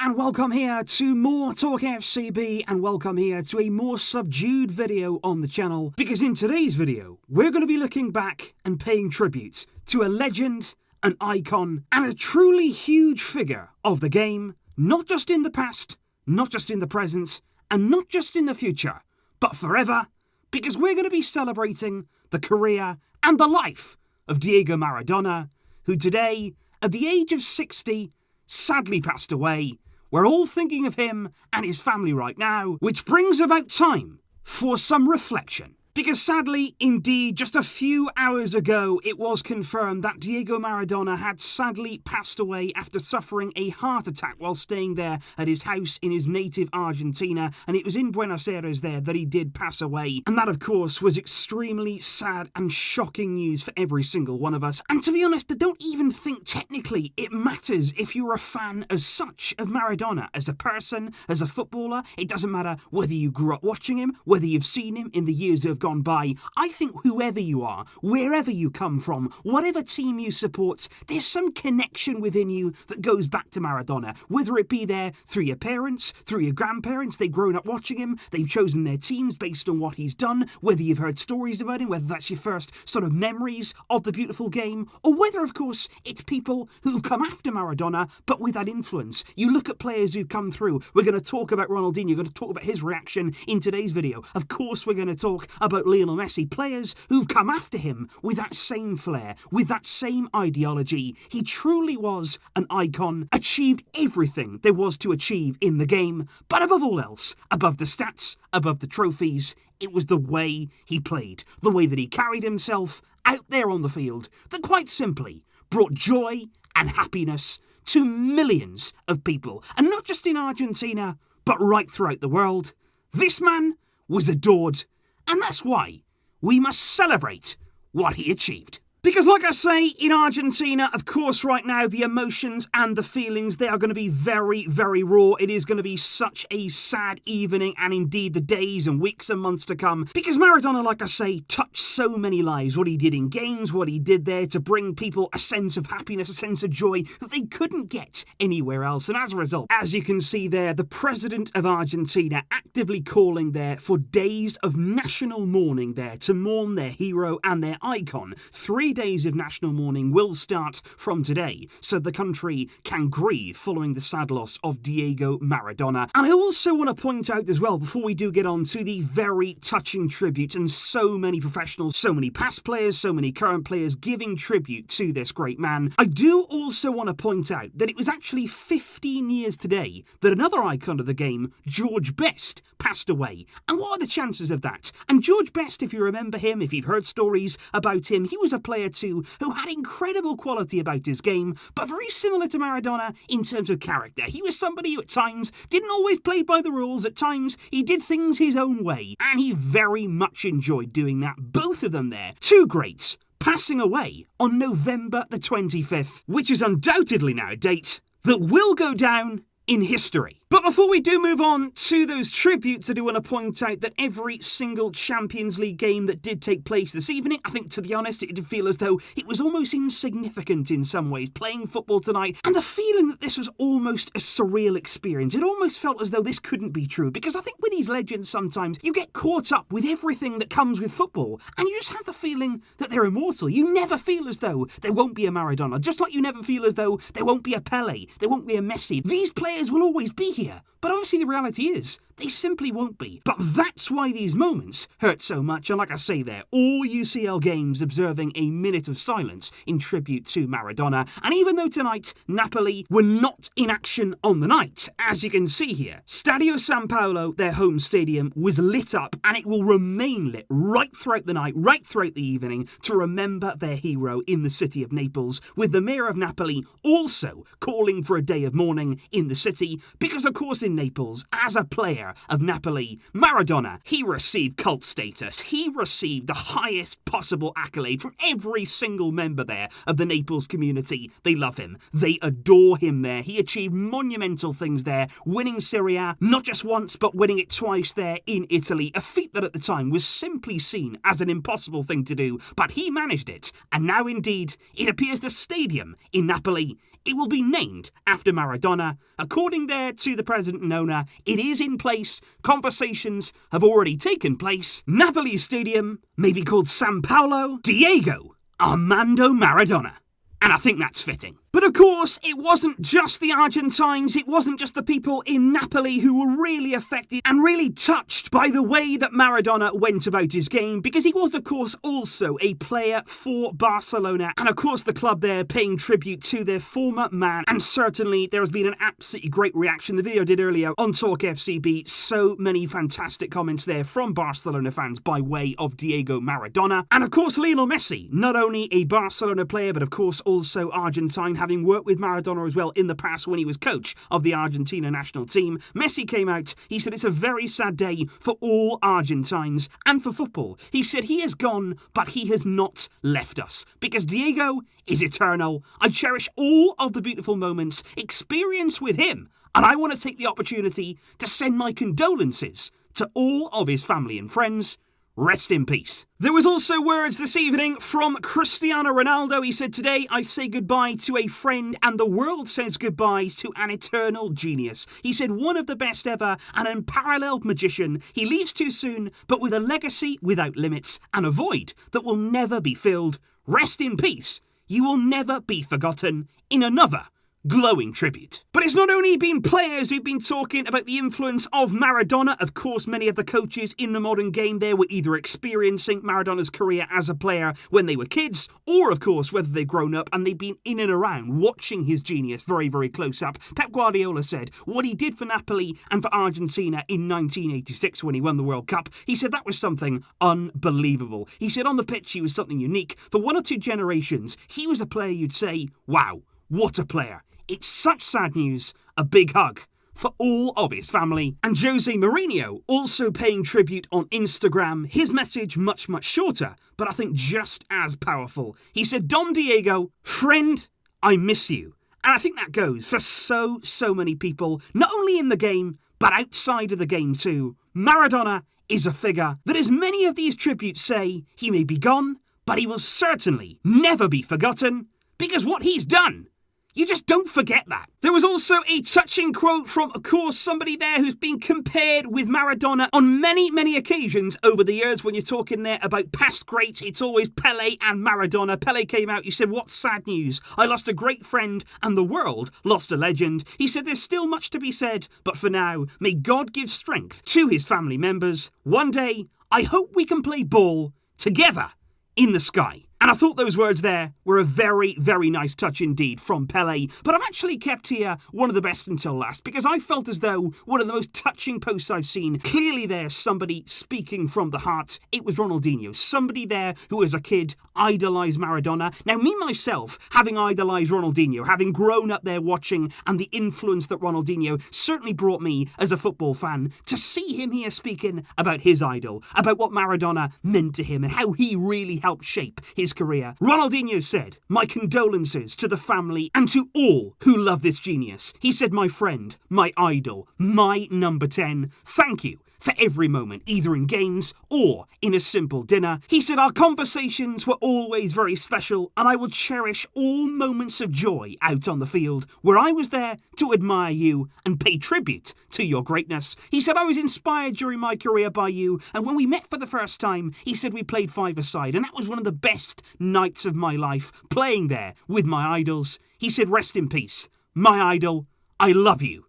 and welcome here to more Talk FCB, and welcome here to a more subdued video on the channel, because in today's video we're going to be looking back and paying tribute to a legend, an icon, and a truly huge figure of the game, not just in the past, not just in the present, and not just in the future, but forever, because we're going to be celebrating the career and the life of Diego Maradona, who today, at the age of 60, sadly passed away. We're all thinking of him and his family right now, which brings about time for some reflection. Because sadly, indeed, just a few hours ago, it was confirmed that Diego Maradona had sadly passed away after suffering a heart attack while staying there at his house in his native Argentina. And it was in Buenos Aires there that he did pass away. And that, of course, was extremely sad and shocking news for every single one of us. And to be honest, I don't even think technically it matters if you're a fan as such of Maradona, as a person, as a footballer. It doesn't matter whether you grew up watching him, whether you've seen him in the years that have gone by. I think whoever you are, wherever you come from, whatever team you support, there's some connection within you that goes back to Maradona. Whether it be there through your parents, through your grandparents, they've grown up watching him, they've chosen their teams based on what he's done, whether you've heard stories about him, whether that's your first sort of memories of the beautiful game, or whether, of course, it's people who've come after Maradona, but with that influence. You look at players who've come through. We're going to talk about Ronaldinho, we're going to talk about his reaction in today's video. Of course, we're going to talk about Lionel Messi, players who've come after him with that same flair, with that same ideology. He truly was an icon, achieved everything there was to achieve in the game, but above all else, above the stats, above the trophies, it was the way he played, the way that he carried himself out there on the field, that quite simply brought joy and happiness to millions of people, and not just in Argentina, but right throughout the world. This man was adored, and that's why we must celebrate what he achieved. Because like I say, in Argentina, of course, right now, the emotions and the feelings, they are going to be very, very raw. It is going to be such a sad evening, and indeed the days and weeks and months to come. Because Maradona, like I say, touched so many lives. What he did in games, what he did there to bring people a sense of happiness, a sense of joy that they couldn't get anywhere else. And as a result, as you can see there, the president of Argentina actively calling there for days of national mourning there to mourn their hero and their icon. 3 days of national mourning will start from today, so the country can grieve following the sad loss of Diego Maradona. And I also want to point out as well, before we do get on to the very touching tribute, and so many professionals, so many past players, so many current players giving tribute to this great man, I do also want to point out that it was actually 15 years today that another icon of the game, George Best, passed away. And what are the chances of that? And George Best, if you remember him, if you've heard stories about him, he was a player too who had incredible quality about his game, but very similar to Maradona in terms of character. He was somebody who at times didn't always play by the rules, at times he did things his own way, and he very much enjoyed doing that. Both of them there, two greats, passing away on November the 25th, which is undoubtedly now a date that will go down in history. But before we do move on to those tributes, I do want to point out that every single Champions League game that did take place this evening, I think, to be honest, it did feel as though it was almost insignificant in some ways, playing football tonight, and the feeling that this was almost a surreal experience. It almost felt as though this couldn't be true, because I think with these legends sometimes you get caught up with everything that comes with football, and you just have the feeling that they're immortal. You never feel as though there won't be a Maradona, just like you never feel as though there won't be a Pele, there won't be a Messi. These players will always be here. But obviously the reality is, they simply won't be. But that's why these moments hurt so much. And like I say there, all UCL games observing a minute of silence in tribute to Maradona. And even though tonight, Napoli were not in action on the night, as you can see here, Stadio San Paolo, their home stadium, was lit up, and it will remain lit right throughout the night, right throughout the evening, to remember their hero in the city of Naples, with the mayor of Napoli also calling for a day of mourning in the city, because of course in Naples, as a player of Napoli, Maradona, he received cult status. He received the highest possible accolade from every single member there of the Naples community. They love him. They adore him there. He achieved monumental things there, winning Serie A, not just once, but winning it twice there in Italy, a feat that at the time was simply seen as an impossible thing to do, but he managed it, and now indeed, it appears the stadium in Napoli it will be named after Maradona. According there to the president and owner, it is in place. Conversations have already taken place. Napoli's stadium may be called San Paolo Diego Armando Maradona. And I think that's fitting. But of course, it wasn't just the Argentines, it wasn't just the people in Napoli who were really affected and really touched by the way that Maradona went about his game, because he was, of course, also a player for Barcelona. And of course, the club there paying tribute to their former man. And certainly, there has been an absolutely great reaction. The video I did earlier on Talk FCB, so many fantastic comments there from Barcelona fans by way of Diego Maradona. And of course, Lionel Messi, not only a Barcelona player, but of course also Argentine, having worked with Maradona as well in the past when he was coach of the Argentina national team. Messi came out, he said it's a very sad day for all Argentines and for football. He said he is gone, but he has not left us, because Diego is eternal. I cherish all of the beautiful moments experienced with him, and I want to take the opportunity to send my condolences to all of his family and friends. Rest in peace. There was also words this evening from Cristiano Ronaldo. He said, "Today I say goodbye to a friend and the world says goodbye to an eternal genius." He said, "One of the best ever, an unparalleled magician. He leaves too soon, but with a legacy without limits and a void that will never be filled. Rest in peace. You will never be forgotten," in another glowing tribute. But it's not only been players who've been talking about the influence of Maradona. Of course, many of the coaches in the modern game there were either experiencing Maradona's career as a player when they were kids, or of course whether they've grown up and they've been in and around watching his genius very, very close up. Pep Guardiola said what he did for Napoli and for Argentina in 1986 when he won the World Cup, he said that was something unbelievable. He said on the pitch he was something unique. For one or two generations, he was a player you'd say, wow, what a player. It's such sad news. A big hug for all of his family. And Jose Mourinho also paying tribute on Instagram. His message much, much shorter, but I think just as powerful. He said, "Dom Diego, friend, I miss you." And I think that goes for so many people, not only in the game, but outside of the game too. Maradona is a figure that, as many of these tributes say, he may be gone, but he will certainly never be forgotten, because what he's done, you just don't forget that. There was also a touching quote from, of course, somebody there who's been compared with Maradona on many occasions over the years. When you're talking there about past greats, it's always Pele and Maradona. Pele came out, he said, "What sad news. I lost a great friend and the world lost a legend." He said there's still much to be said, but for now, may God give strength to his family members. One day, I hope we can play ball together in the sky. And I thought those words there were a very nice touch indeed from Pele. But I've actually kept here one of the best until last, because I felt as though one of the most touching posts I've seen. Clearly there's somebody speaking from the heart. It was Ronaldinho. Somebody there who as a kid idolised Maradona. Now me myself, having idolised Ronaldinho, having grown up there watching, and the influence that Ronaldinho certainly brought me as a football fan, to see him here speaking about his idol, about what Maradona meant to him and how he really helped shape his career. Ronaldinho said, "My condolences to the family and to all who love this genius." He said, "My friend, my idol, my number 10, thank you for every moment, either in games or in a simple dinner." He said, "Our conversations were always very special, and I will cherish all moments of joy out on the field, where I was there to admire you and pay tribute to your greatness." He said, "I was inspired during my career by you, and when we met for the first time," he said, "we played five-a-side, and that was one of the best nights of my life, playing there with my idols." He said, "Rest in peace, my idol. I love you.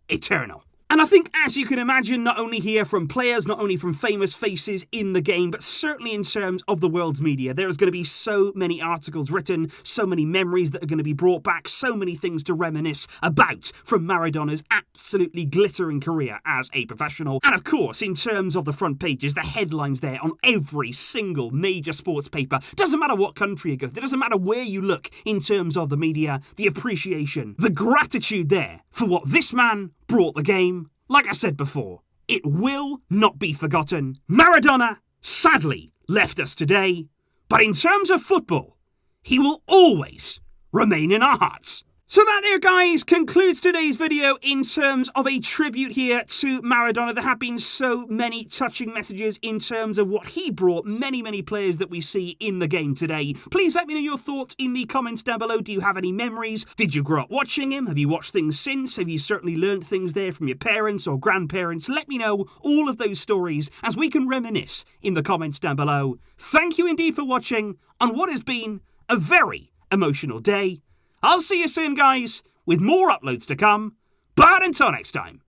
Eternal." And I think, as you can imagine, not only here from players, not only from famous faces in the game, but certainly in terms of the world's media, there's going to be so many articles written, so many memories that are going to be brought back, so many things to reminisce about from Maradona's absolutely glittering career as a professional. And of course, in terms of the front pages, the headlines there on every single major sports paper, doesn't matter what country you go to, it doesn't matter where you look in terms of the media, the appreciation, the gratitude there for what this man brought the game. Like I said before, it will not be forgotten. Maradona, sadly, left us today, but in terms of football, he will always remain in our hearts. So that there, guys, concludes today's video in terms of a tribute here to Maradona. There have been so many touching messages in terms of what he brought many players that we see in the game today. Please let me know your thoughts in the comments down below. Do you have any memories? Did you grow up watching him? Have you watched things since? Have you certainly learned things there from your parents or grandparents? Let me know all of those stories as we can reminisce in the comments down below. Thank you indeed for watching on what has been a very emotional day. I'll see you soon, guys, with more uploads to come. But until next time,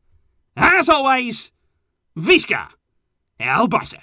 as always, Visca el Barça.